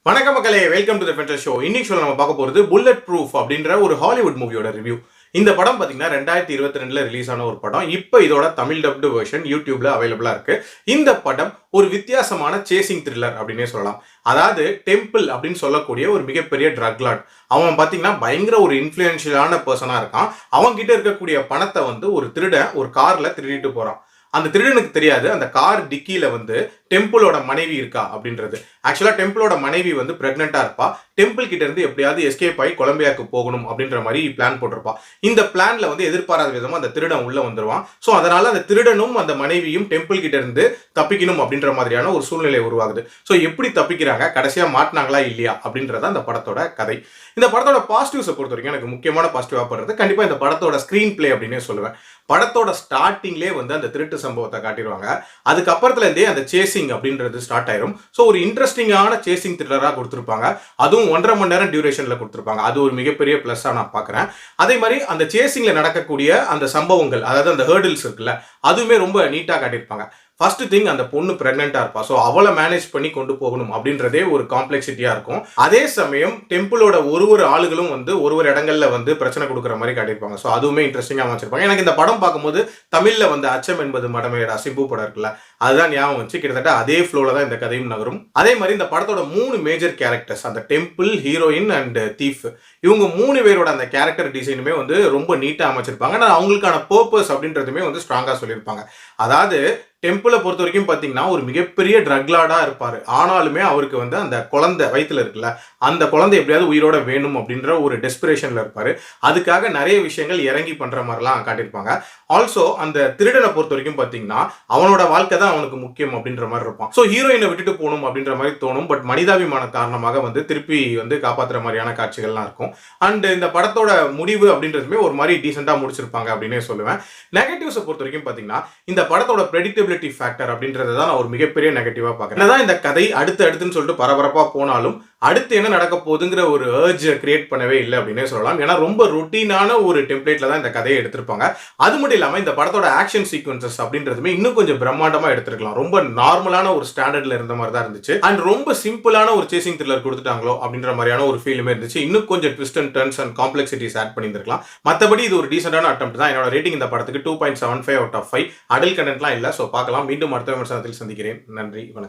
வணக்கம் மக்களே, welcome to the ஃபென்டல் show. இன்னைக்கு ஷோல நம்ம பார்க்க போறது புல்லட் ப்ரூஃப் அப்படின்ற ஒரு ஹாலிவுட் மூவியோட ரிவ்யூ. இந்த படம் பாத்தீங்கன்னா 2022ல ரிலீஸ் ஆன ஒரு படம். இப்போ இதோட தமிழ் டப்டு வெர்ஷன் யூடியூப்ல அவைலபிளா இருக்கு. இந்த படம் ஒரு வித்தியாசமான சேசிங் த்ரில்லர் அப்படின்னே சொல்லலாம். அதாவது டெம்பிள் அப்படின்னு சொல்லக்கூடிய ஒரு மிகப்பெரிய ட்ரக் லார்ட். அவன் பாத்தீங்கன்னா பயங்கர ஒரு இன்ஃப்ளூயன்ஷியலான பர்சனா இருக்கான். அவன் கிட்ட இருக்கக்கூடிய பணத்தை வந்து ஒரு திருடன் ஒரு கார்ல திருடிட்டு போறான். அந்த திருடனுக்கு தெரியாது அந்த கார் டிக்கியில வந்து டெம்பிளோட மனைவி இருக்கா அப்படின்றது. ஆக்சுவலா டெம்பிளோட மனைவி வந்து பிரெக்னெண்டா இருப்பா. டெம்பிள் கிட்ட இருந்து எப்படியாவது எஸ்கேப் ஆகி கொலம்பியாக்கு போகணும் அப்படின்ற மாதிரி பிளான் போட்டிருப்பா. இந்த பிளான்ல வந்து எதிர்பாராத விதமா அந்த திருடன் உள்ள வந்துருவான். ஸோ அதனால அந்த திருடனும் அந்த மனைவியும் டெம்பிள் கிட்ட இருந்து தப்பிக்கணும் அப்படின்ற மாதிரியான ஒரு சூழ்நிலை உருவாகுது. ஸோ எப்படி தப்பிக்கிறாங்க, கடைசியா மாட்டினாங்களா இல்லையா அப்படின்றத அந்த படத்தோட கதை. இந்த படத்தோட பாசிட்டிவ்ஸை பொறுத்த வரைக்கும் எனக்கு முக்கியமான பாசிட்டிவா படுறது கண்டிப்பா இந்த படத்தோட ஸ்கிரீன் பிளே அப்படின்னே சொல்லுவேன். படத்தோட ஸ்டார்டிங்லேயே வந்து அந்த திருட்டு சம்பவத்தை காட்டிடுவாங்க. அதுக்கப்புறத்துல இருந்தே அந்த சேசிங் அப்படின்றது ஸ்டார்ட் ஆயிரும். ஸோ ஒரு இன்ட்ரெஸ்டிங்கான சேசிங் த்ரில்லரா கொடுத்துருப்பாங்க. அதுவும் 1.5 மணி நேரம் டியூரேஷன்ல கொடுத்துருப்பாங்க. அது ஒரு மிகப்பெரிய பிளஸ்ஸா நான் பார்க்குறேன். அதே மாதிரி அந்த சேசிங்ல நடக்கக்கூடிய அந்த சம்பவங்கள், அதாவது அந்த ஹேர்டில்ஸ் இருக்குல்ல, அதுவுமே ரொம்ப நீட்டா காட்டியிருப்பாங்க. ஃபர்ஸ்ட் திங், அந்த பொண்ணு பிரெக்னெண்டா இருப்பா. ஸோ அவளை மேனேஜ் பண்ணி கொண்டு போகணும் அப்படின்றதே ஒரு காம்ப்ளெக்சிட்டியா இருக்கும். அதே சமயம் டெம்பிளோட ஒரு ஆளுகளும் வந்து ஒரு இடங்கள்ல வந்து பிரச்சனை கொடுக்குற மாதிரி காட்டியிருப்பாங்க. ஸோ அதுவுமே இன்ட்ரெஸ்டிங்கா வச்சிருப்பாங்க. எனக்கு இந்த படம் பார்க்கும்போது தமிழ்ல வந்து அச்சம் என்பது மடமையடா சிம்பு படம் இருக்குல்ல, அதுதான் ஞாபகம் வச்சு கிட்டத்தட்ட அதே ஃப்ளோல தான் இந்த கதையும் நகரும். அதே மாதிரி இந்த படத்தோட 3 மேஜர் கேரக்டர்ஸ், அந்த டெம்பிள், ஹீரோயின் அண்ட் தீஃப், இவங்க 3 பேரோட அந்த கேரக்டர் டிசைனுமே வந்து ரொம்ப நீட்டா அமைச்சிருப்பாங்க. ஆனால் அவங்களுக்கான பர்பஸ் அப்படின்றதுமே வந்து ஸ்ட்ராங்கா சொல்லியிருப்பாங்க. அதாவது டெம்பிளை பொறுத்த வரைக்கும் பார்த்தீங்கன்னா ஒரு மிகப்பெரிய ட்ரக் லார்டா இருப்பாரு. ஆனாலுமே அவருக்கு வந்து அந்த குழந்தை வயிற்றுல இருக்குல்ல, அந்த குழந்தை எப்படியாவது உயிரோட வேணும் அப்படின்ற ஒரு டெஸ்பிரேஷன்ல இருப்பாரு. அதுக்காக நிறைய விஷயங்கள் இறங்கி பண்ற மாதிரிலாம் காட்டியிருப்பாங்க. ஆல்சோ அந்த திருடனை பொறுத்த வரைக்கும் பார்த்தீங்கன்னா அவனோட வாழ்க்கை தான் அவனுக்கு முக்கியம் அப்படின்ற மாதிரி இருப்பான். ஸோ ஹீரோயினை விட்டுட்டு போகணும் அப்படின்ற மாதிரி தோணும். பட் மனிதாபிமான காரணமாக வந்து திருப்பி வந்து காப்பாற்றுற மாதிரியான காட்சிகள்லாம் இருக்கும். அண்ட் இந்த படத்தோட முடிவு அப்படின்றதுமே ஒரு மாதிரி டீசெண்டா முடிச்சிருப்பாங்க அப்படின்னே சொல்லுவேன். நெகட்டிவ்ஸை பொறுத்த வரைக்கும் பார்த்தீங்கன்னா இந்த படத்தோட ப்ரெடிக்டபிலிட்டி ஃபேக்டர் அப்படின்றத தான் நான் ஒரு மிகப்பெரிய நெகட்டிவா பார்க்குறேன். என்னதான் இந்த கதை அடுத்துன்னு சொல்லிட்டு பரபரப்பா போனாலும் அடுத்து என்ன நடக்க போகுதுங்கிற ஒரு ஏர்ஜ் கிரியேட் பண்ணவே இல்லை அப்படின்னே சொல்லலாம். ஏன்னா ரொம்ப ரொட்டீனான ஒரு டெம்ப்ளேட்ல தான் இந்த கதையை எடுத்திருப்பாங்க. அது மட்டும் இல்லாம இந்த படத்தோட ஆக்ஷன் சீக்வன்சஸ் அப்படின்றதுமே இன்னும் கொஞ்சம் பிரம்மாண்டமா எடுத்திருக்கலாம். ரொம்ப நார்மலான ஒரு ஸ்டாண்டர்ட்ல இருந்த மாதிரி தான் இருந்துச்சு. அண்ட் ரொம்ப சிம்பிளான ஒரு சேசிங் த்ரில்லர் கொடுத்துட்டாங்களோ அப்படின்ற மாதிரியான ஒரு ஃபீலுமே இருந்துச்சு. இன்னும் கொஞ்சம் twist and turns and complexities add பண்ணியிருக்கலாம். மற்றபடி இது ஒரு டீசென்டான அட்டெம்ப்ட் தான். என்னோட ரேட்டிங் இந்த படத்துக்கு 2.75 அவுட் ஆஃப் 5. அடல்ட் கண்டென்ட்லாம் இல்லை. ஸோ பார்க்கலாம். மீண்டும் அடுத்த விமர்சனத்தில் சந்திக்கிறேன். நன்றி, வணக்கம்.